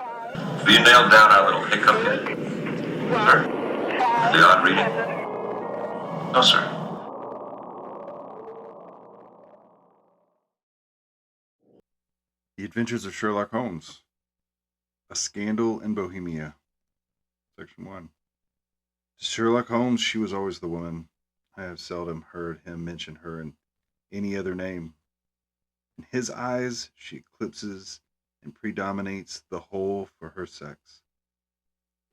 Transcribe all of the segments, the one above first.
Have you nailed down our little hiccup yet? Sir? The odd reading? No, sir. The Adventures of Sherlock Holmes. A Scandal in Bohemia. Section 1. To Sherlock Holmes, she was always the woman. I have seldom heard him mention her in any other name. In his eyes, she eclipses and predominates the whole for her sex.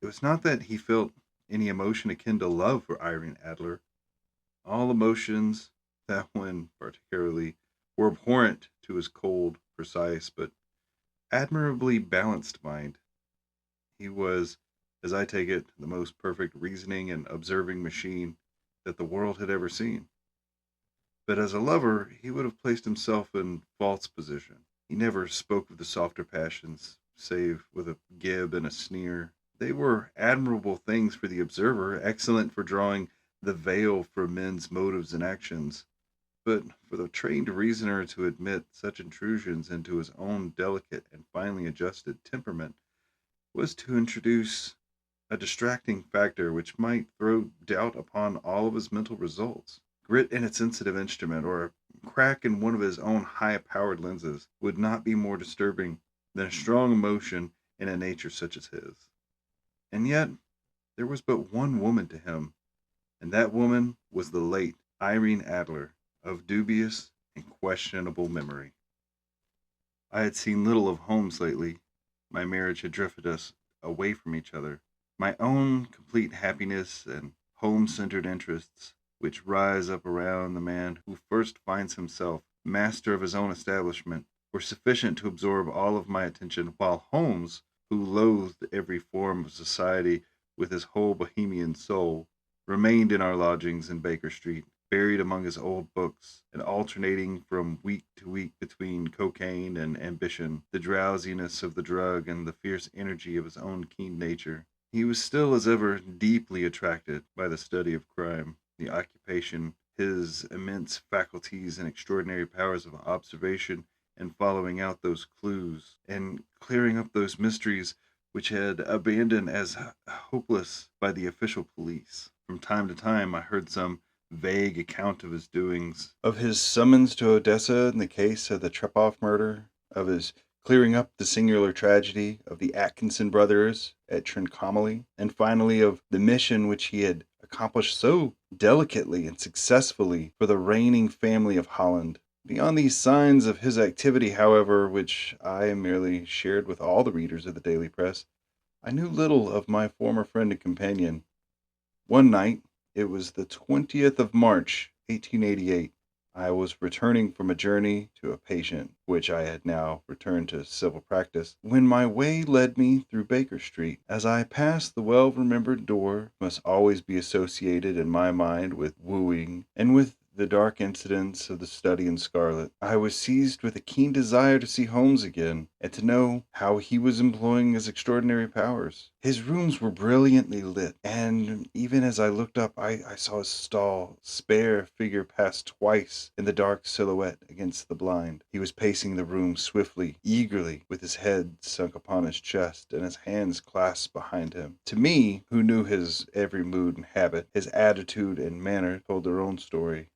It was not that he felt any emotion akin to love for Irene Adler. All emotions, that one particularly, were abhorrent to his cold, precise, but admirably balanced mind. He was, as I take it, the most perfect reasoning and observing machine that the world had ever seen. But as a lover, he would have placed himself in false position. He never spoke of the softer passions, save with a gib and a sneer. They were admirable things for the observer, excellent for drawing the veil from men's motives and actions. But for the trained reasoner to admit such intrusions into his own delicate and finely adjusted temperament was to introduce a distracting factor which might throw doubt upon all of his mental results. Grit in a sensitive instrument or a crack in one of his own high powered lenses would not be more disturbing than a strong emotion in a nature such as his. And yet, there was but one woman to him, and that woman was the late Irene Adler, of dubious and questionable memory. I had seen little of Holmes lately. My marriage had drifted us away from each other. My own complete happiness and home centered interests, which rise up around the man who first finds himself master of his own establishment, were sufficient to absorb all of my attention, while Holmes, who loathed every form of society with his whole Bohemian soul, remained in our lodgings in Baker Street, buried among his old books, and alternating from week to week between cocaine and ambition, the drowsiness of the drug and the fierce energy of his own keen nature. He was still, as ever, deeply attracted by the study of crime, the occupation, his immense faculties and extraordinary powers of observation and following out those clues, and clearing up those mysteries which had abandoned as hopeless by the official police. From time to time, I heard some vague account of his doings, of his summons to Odessa in the case of the Trepoff murder, of his clearing up the singular tragedy of the Atkinson brothers at Trincomalee, and finally of the mission which he had accomplished so delicately and successfully for the reigning family of Holland. Beyond these signs of his activity, however, which I merely shared with all the readers of the daily press, I knew little of my former friend and companion. One night, it was the 20th of March, 1888. I was returning from a journey to a patient, which I had now returned to civil practice, when my way led me through Baker Street. As I passed the well-remembered door, must always be associated in my mind with wooing and with the dark incidents of the study in scarlet, I was seized with a keen desire to see Holmes again, and to know how he was employing his extraordinary powers. His rooms were brilliantly lit, and even as I looked up, I saw his tall, spare figure pass twice in the dark silhouette against the blind. He was pacing the room swiftly, eagerly, with his head sunk upon his chest and his hands clasped behind him. To me, who knew his every mood and habit, his attitude and manner told their own story.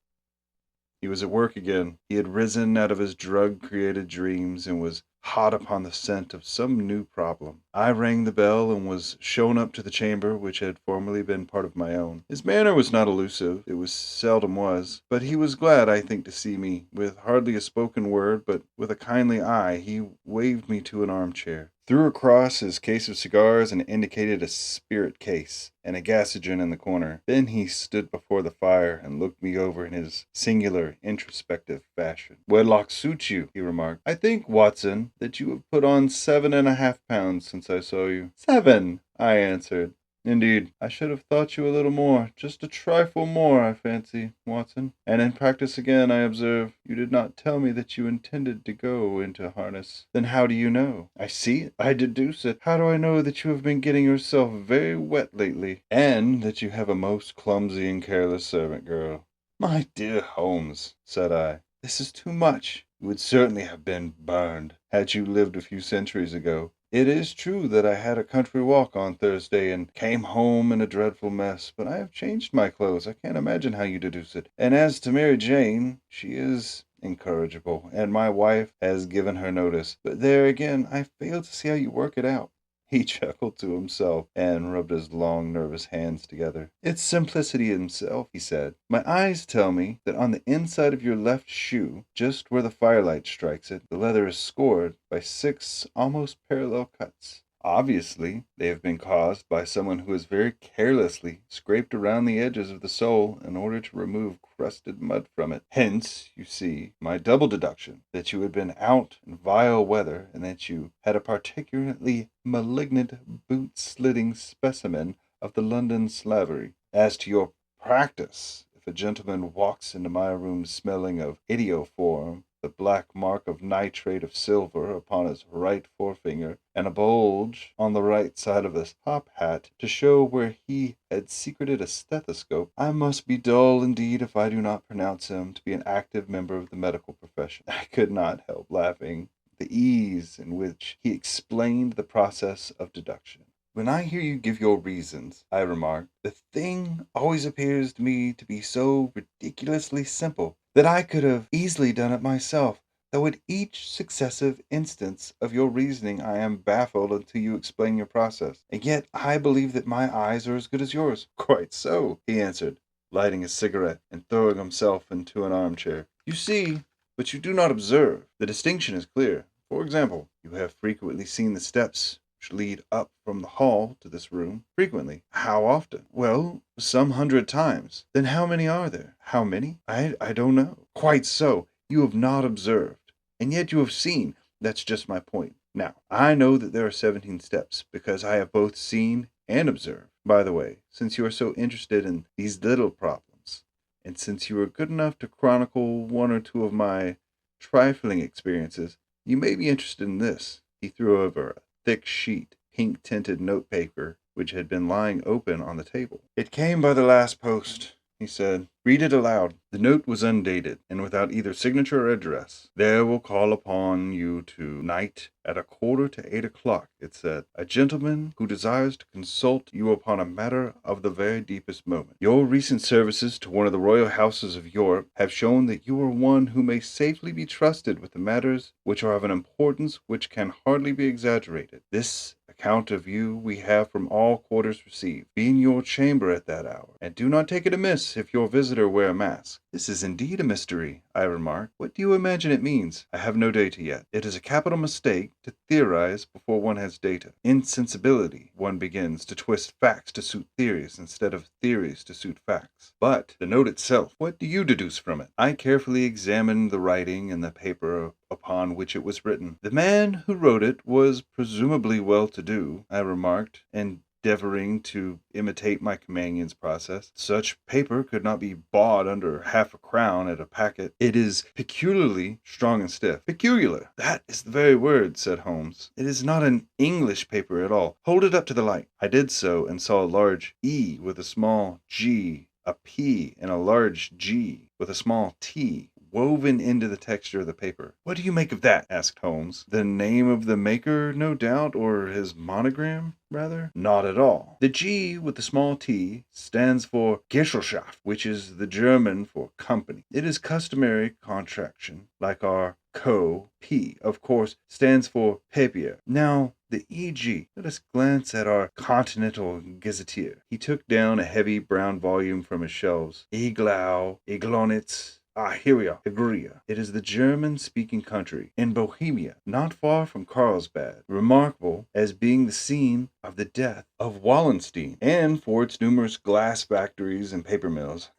He was at work again. He had risen out of his drug-created dreams and was hot upon the scent of some new problem. I rang the bell and was shown up to the chamber which had formerly been part of my own. His manner was not elusive, it was seldom was, but he was glad, I think, to see me. With hardly a spoken word, but with a kindly eye, he waved me to an armchair, threw across his case of cigars, and indicated a spirit case and a gasogen in the corner. Then he stood before the fire and looked me over in his singular, introspective fashion. "Wedlock suits you," he remarked. "I think, Watson, that you have put on 7.5 pounds since I saw you." "7," I answered. "Indeed, I should have thought you a little more, just a trifle more, I fancy, Watson. And in practice again, I observe. You did not tell me that you intended to go into harness." "Then how do you know?" "I see it, I deduce it. How do I know that you have been getting yourself very wet lately, and that you have a most clumsy and careless servant girl?" "My dear Holmes," said I, "this is too much. You would certainly have been burned, had you lived a few centuries ago. It is true that I had a country walk on Thursday and came home in a dreadful mess, but I have changed my clothes. I can't imagine how you deduce it. And as to Mary Jane, she is incorrigible, and my wife has given her notice. But there again, I fail to see how you work it out. He chuckled to himself and rubbed his long, nervous hands together. It's simplicity himself, he said. My eyes tell me that on the inside of your left shoe, just where the firelight strikes it, the leather is scored by 6 almost parallel cuts. Obviously, they have been caused by someone who has very carelessly scraped around the edges of the sole in order to remove crusted mud from it. Hence, you see, my double deduction that you had been out in vile weather and that you had a particularly malignant boot-slitting specimen of the London slavery. As to your practice, if a gentleman walks into my room smelling of idioform, the black mark of nitrate of silver upon his right forefinger, and a bulge on the right side of his top hat to show where he had secreted a stethoscope, I must be dull indeed if I do not pronounce him to be an active member of the medical profession. I could not help laughing at the ease in which he explained the process of deduction. When I hear you give your reasons, I remarked, the thing always appears to me to be so ridiculously simple that I could have easily done it myself, though at each successive instance of your reasoning I am baffled until you explain your process. And yet I believe that my eyes are as good as yours. Quite so, he answered, lighting a cigarette and throwing himself into an armchair. You see, but you do not observe. The distinction is clear. For example, you have frequently seen the steps which lead up from the hall to this room. Frequently. How often? Well, some 100 times. Then how many are there? How many? I don't know. Quite so. You have not observed. And yet you have seen. That's just my point. Now, I know that there are 17 steps because I have both seen and observed. By the way, since you are so interested in these little problems, and since you are good enough to chronicle one or two of my trifling experiences, you may be interested in this. He threw over a thick sheet, pink-tinted notepaper, which had been lying open on the table. It came by the last post, he said. Read it aloud. The note was undated, and without either signature or address. There will call upon you tonight at 7:45, it said. A gentleman who desires to consult you upon a matter of the very deepest moment. Your recent services to one of the royal houses of Europe have shown that you are one who may safely be trusted with the matters which are of an importance which can hardly be exaggerated. This account of you we have from all quarters received. Be in your chamber at that hour, and do not take it amiss if your visitor wear a mask. This is indeed a mystery, I remarked. What do you imagine it means? I have no data yet. It is a capital mistake to theorize before one has data. Insensibility, one begins to twist facts to suit theories instead of theories to suit facts. But the note itself, what do you deduce from it? I carefully examined the writing and the paper upon which it was written. The man who wrote it was presumably well-to-do, I remarked, endeavoring to imitate my companion's process. Such paper could not be bought under half a crown at a packet. It is peculiarly strong and stiff. Peculiar! That is the very word, said Holmes. It is not an English paper at all. Hold it up to the light. I did so, and saw a large E with a small G, a P, and a large G with a small T woven into the texture of the paper. What do you make of that? Asked Holmes. The name of the maker, no doubt, or his monogram, rather? Not at all. The G with the small t stands for Gesellschaft, which is the German for company. It is customary contraction, like our P, of course, stands for Papier. Now, the E.G. Let us glance at our Continental Gazetteer. He took down a heavy brown volume from his shelves. Iglau, Iglonitz. Here we are. Hungria. It is the German-speaking country in Bohemia, not far from Carlsbad, remarkable as being the scene of the death of Wallenstein, and for its numerous glass factories and paper mills.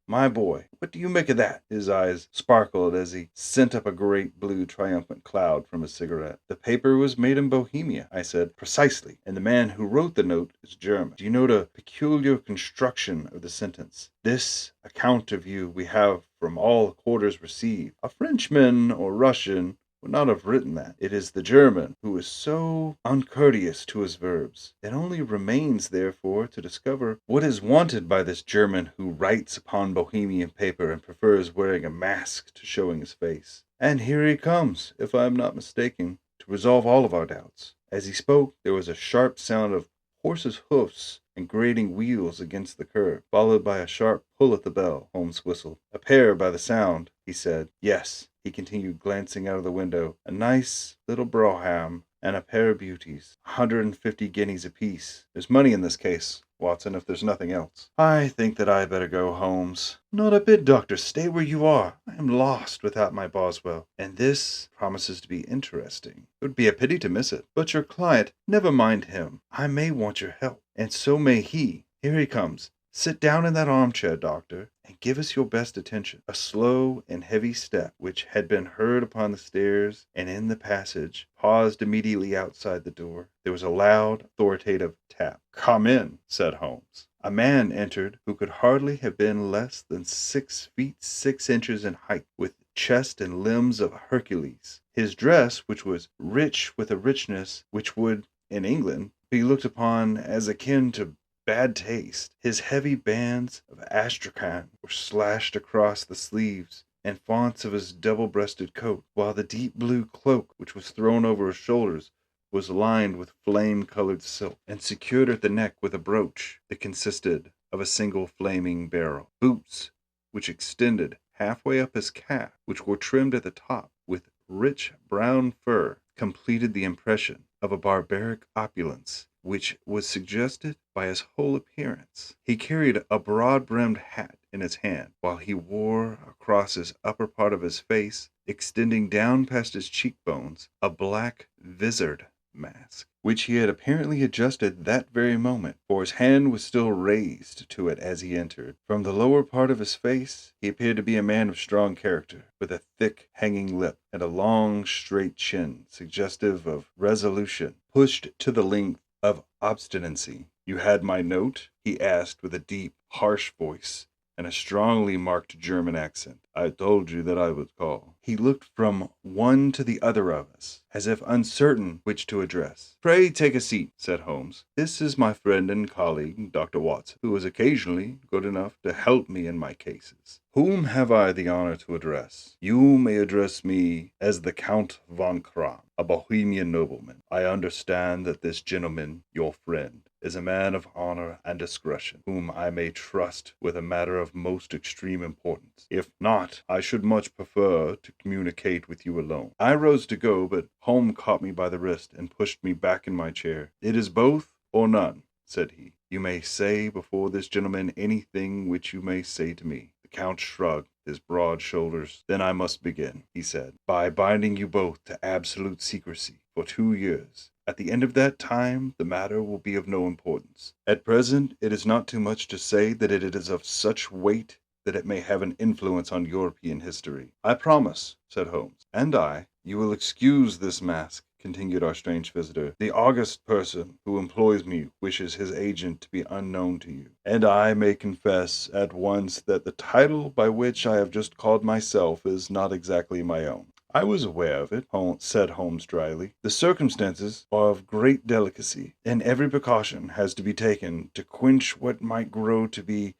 My boy, what do you make of that? His eyes sparkled as he sent up a great blue triumphant cloud from his cigarette. The paper was made in Bohemia, I said. Precisely. And the man who wrote the note is German. Do you note a peculiar construction of the sentence? This account of you we have from all quarters received. A Frenchman or Russian would not have written that. It is the German who is so uncourteous to his verbs. It only remains, therefore, to discover what is wanted by this German who writes upon Bohemian paper and prefers wearing a mask to showing his face. And here he comes, if I am not mistaken, to resolve all of our doubts. As he spoke, there was a sharp sound of horses' hoofs and grating wheels against the curb, followed by a sharp pull at the bell. Holmes whistled. A pair by the sound, he said. Yes, he continued, glancing out of the window. A nice little brougham and a pair of beauties. 150 guineas apiece. There's money in this case, Watson, if there's nothing else. I think that I better go, Holmes. Not a bit, Doctor. Stay where you are. I am lost without my Boswell, and this promises to be interesting. It would be a pity to miss it. But your client, never mind him. I may want your help, and so may he. Here he comes. Sit down in that armchair, Doctor, and give us your best attention. A slow and heavy step, which had been heard upon the stairs and in the passage, paused immediately outside the door. There was a loud, authoritative tap. Come in, said Holmes. A man entered who could hardly have been less than 6 feet 6 inches in height, with chest and limbs of Hercules. His dress, which was rich with a richness which would, in England, be looked upon as akin to bad taste. His heavy bands of astrakhan were slashed across the sleeves and fonts of his double-breasted coat, while the deep blue cloak which was thrown over his shoulders was lined with flame-colored silk, and secured at the neck with a brooch that consisted of a single flaming barrel. Boots, which extended halfway up his calf, which were trimmed at the top with rich brown fur, completed the impression of a barbaric opulence which was suggested by his whole appearance. He carried a broad-brimmed hat in his hand, while he wore across his upper part of his face, extending down past his cheekbones, a black visored mask, which he had apparently adjusted that very moment, for his hand was still raised to it as he entered. From the lower part of his face, he appeared to be a man of strong character, with a thick, hanging lip and a long, straight chin, suggestive of resolution, pushed to the length of obstinacy. You had my note? He asked with a deep, harsh voice and a strongly marked German accent. I told you that I would call. He looked from one to the other of us, as if uncertain which to address. Pray take a seat, said Holmes. This is my friend and colleague, Dr. Watson, who is occasionally good enough to help me in my cases. Whom have I the honor to address? You may address me as the Count von Kram, a Bohemian nobleman. I understand that this gentleman, your friend, is a man of honor and discretion, whom I may trust with a matter of most extreme importance. If not, I should much prefer to communicate with you alone. I rose to go, but Holmes caught me by the wrist and pushed me back in my chair. It is both or none, said he. You may say before this gentleman anything which you may say to me. The Count shrugged his broad shoulders. Then I must begin, he said, by binding you both to absolute secrecy for 2 years. At the end of that time, the matter will be of no importance. At present, it is not too much to say that it is of such weight that it may have an influence on European history. I promise, said Holmes. And I. You will excuse this mask, continued our strange visitor. The august person who employs me wishes his agent to be unknown to you. And I may confess at once that the title by which I have just called myself is not exactly my own. I was aware of it, said Holmes dryly. The circumstances are of great delicacy, and every precaution has to be taken to quench what might grow to be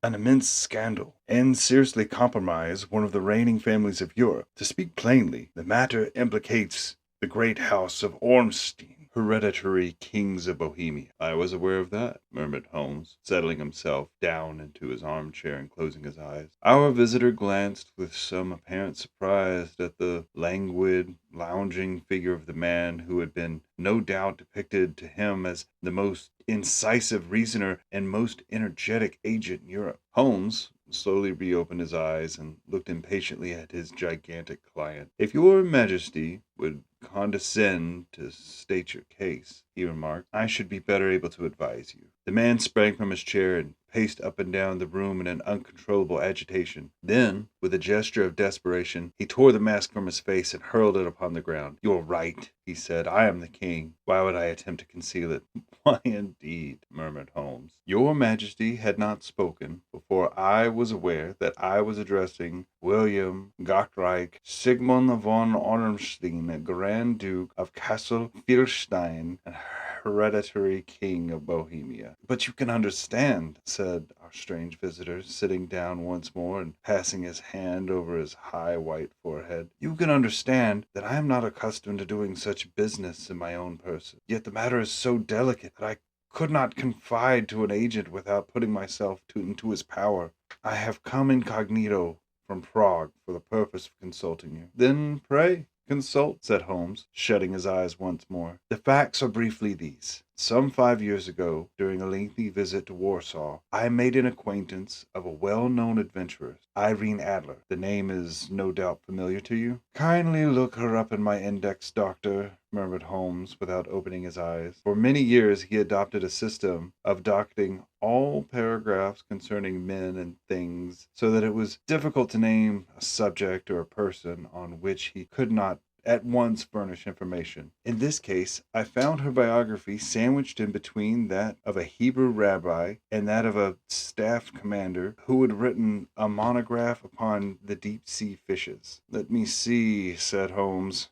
an immense scandal, and seriously compromise one of the reigning families of Europe. To speak plainly, the matter implicates the great house of Ormstein, hereditary kings of Bohemia. I was aware of that, murmured Holmes, settling himself down into his armchair and closing his eyes. Our visitor glanced with some apparent surprise at the languid, lounging figure of the man who had been no doubt depicted to him as the most incisive reasoner and most energetic agent in Europe. Holmes slowly reopened his eyes and looked impatiently at his gigantic client. If your Majesty would condescend to state your case, he remarked, I should be better able to advise you. The man sprang from his chair and paced up and down the room in an uncontrollable agitation. Then, with a gesture of desperation, he tore the mask from his face and hurled it upon the ground. You are right, he said. I am the king. Why would I attempt to conceal it? Why, indeed, murmured Holmes. Your Majesty had not spoken before I was aware that I was addressing William Gottreich Sigmund von Ormstein, Grand Duke of Cassel-Felstein and hereditary king of Bohemia. But you can understand, said our strange visitor, sitting down once more and passing his hand over his high white forehead. You can understand that I am not accustomed to doing such business in my own person. Yet the matter is so delicate that I could not confide to an agent without putting myself into his power. I have come incognito from Prague for the purpose of consulting you. Then pray, consult, said Holmes, shutting his eyes once more. The facts are briefly these. Some 5 years ago, during a lengthy visit to Warsaw, I made an acquaintance of a well-known adventuress, Irene Adler. The name is no doubt familiar to you. Kindly look her up in my index, doctor, murmured Holmes without opening his eyes. For many years he adopted a system of docketing all paragraphs concerning men and things, so that it was difficult to name a subject or a person on which he could not at once furnish information. In this case, I found her biography sandwiched in between that of a Hebrew rabbi and that of a staff commander who had written a monograph upon the deep-sea fishes. Let me see, said Holmes.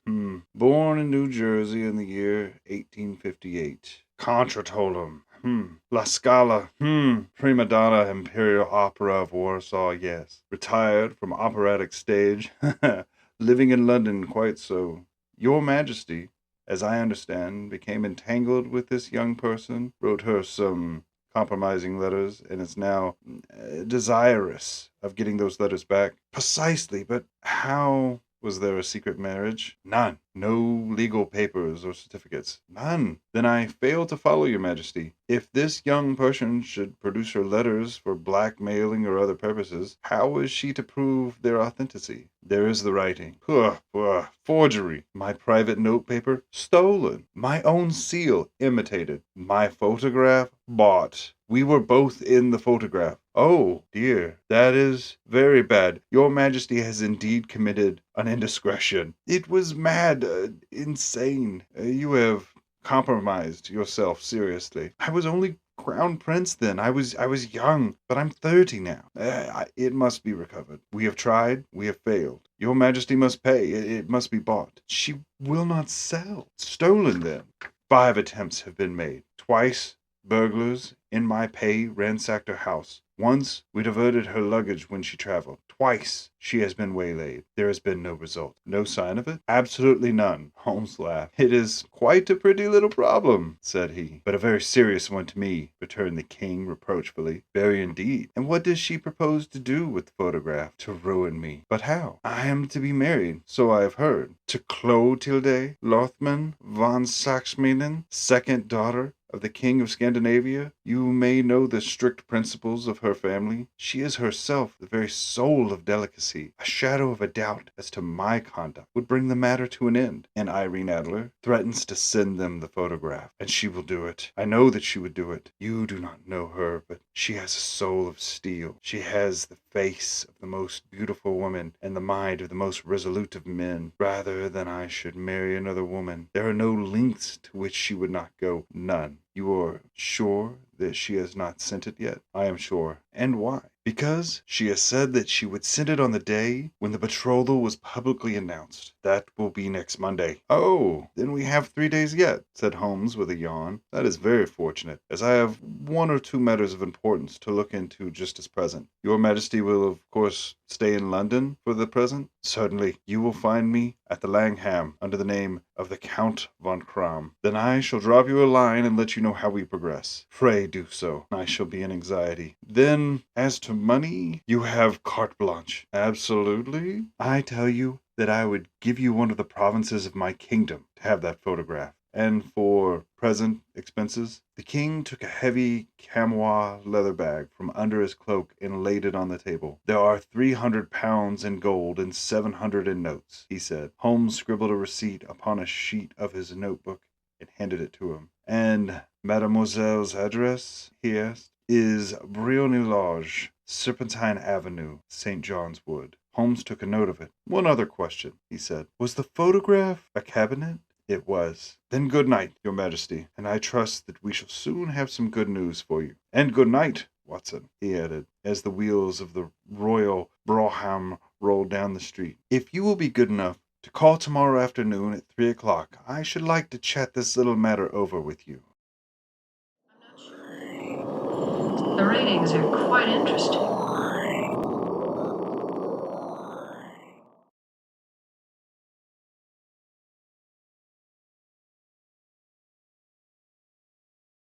Born in New Jersey in the year 1858. Contratolum. La Scala. Prima donna, Imperial Opera of Warsaw, yes. Retired from operatic stage. Living in London, quite so. Your Majesty, as I understand, became entangled with this young person, wrote her some compromising letters, and is now desirous of getting those letters back. Precisely, but how was there a secret marriage? None. No legal papers or certificates. None. Then I fail to follow, Your Majesty. If this young person should produce her letters for blackmailing or other purposes, how is she to prove their authenticity? There is the writing. Forgery. My private notepaper stolen. My own seal imitated. My photograph bought. We were both in the photograph. Oh, dear, that is very bad. Your Majesty has indeed committed an indiscretion. It was mad, insane. You have compromised yourself seriously. I was only Crown Prince then. I was young, but I'm 30 now. It must be recovered. We have tried. We have failed. Your Majesty must pay. It must be bought. She will not sell. Stolen then. 5 attempts have been made. Twice, burglars in my pay ransacked her house. Once, we diverted her luggage when she traveled. Twice, she has been waylaid. There has been no result. No sign of it? Absolutely none. Holmes laughed. It is quite a pretty little problem, said he. But a very serious one to me, returned the king reproachfully. Very indeed. And what does she propose to do with the photograph? To ruin me. But how? I am to be married, so I have heard, to Clotilde Lothman von Saxminen, second daughter of the King of Scandinavia. You may know the strict principles of her family. She is herself the very soul of delicacy. A shadow of a doubt as to my conduct would bring the matter to an end. And Irene Adler threatens to send them the photograph, and she will do it. I know that she would do it. You do not know her, but she has a soul of steel. She has the face of the most beautiful woman and the mind of the most resolute of men. Rather than I should marry another woman, there are no lengths to which she would not go. None. You are sure that she has not sent it yet? I am sure. And why? Because she has said that she would send it on the day when the betrothal was publicly announced. That will be next Monday. Oh, then we have 3 days yet, said Holmes with a yawn. That is very fortunate, as I have 1 or 2 matters of importance to look into just as present. Your Majesty will, of course, stay in London for the present? Certainly. You will find me at the Langham under the name of the Count von Kram. Then I shall drop you a line and let you know how we progress. Pray do so. I shall be in anxiety. Then, as to money, you have carte blanche. Absolutely. I tell you that I would give you one of the provinces of my kingdom to have that photograph. And for present expenses, the king took a heavy chamois leather bag from under his cloak and laid it on the table. There are 300 pounds in gold and 700 in notes, he said. Holmes scribbled a receipt upon a sheet of his notebook and handed it to him. And mademoiselle's address, he asked, is Briony Lodge, Serpentine Avenue, St. John's Wood. Holmes took a note of it. One other question, he said. Was the photograph a cabinet? It was. Then good night, Your Majesty, and I trust that we shall soon have some good news for you. And good night, Watson, he added, as the wheels of the Royal Brougham rolled down the street. If you will be good enough to call tomorrow afternoon at 3 o'clock, I should like to chat this little matter over with you. The ratings are quite interesting.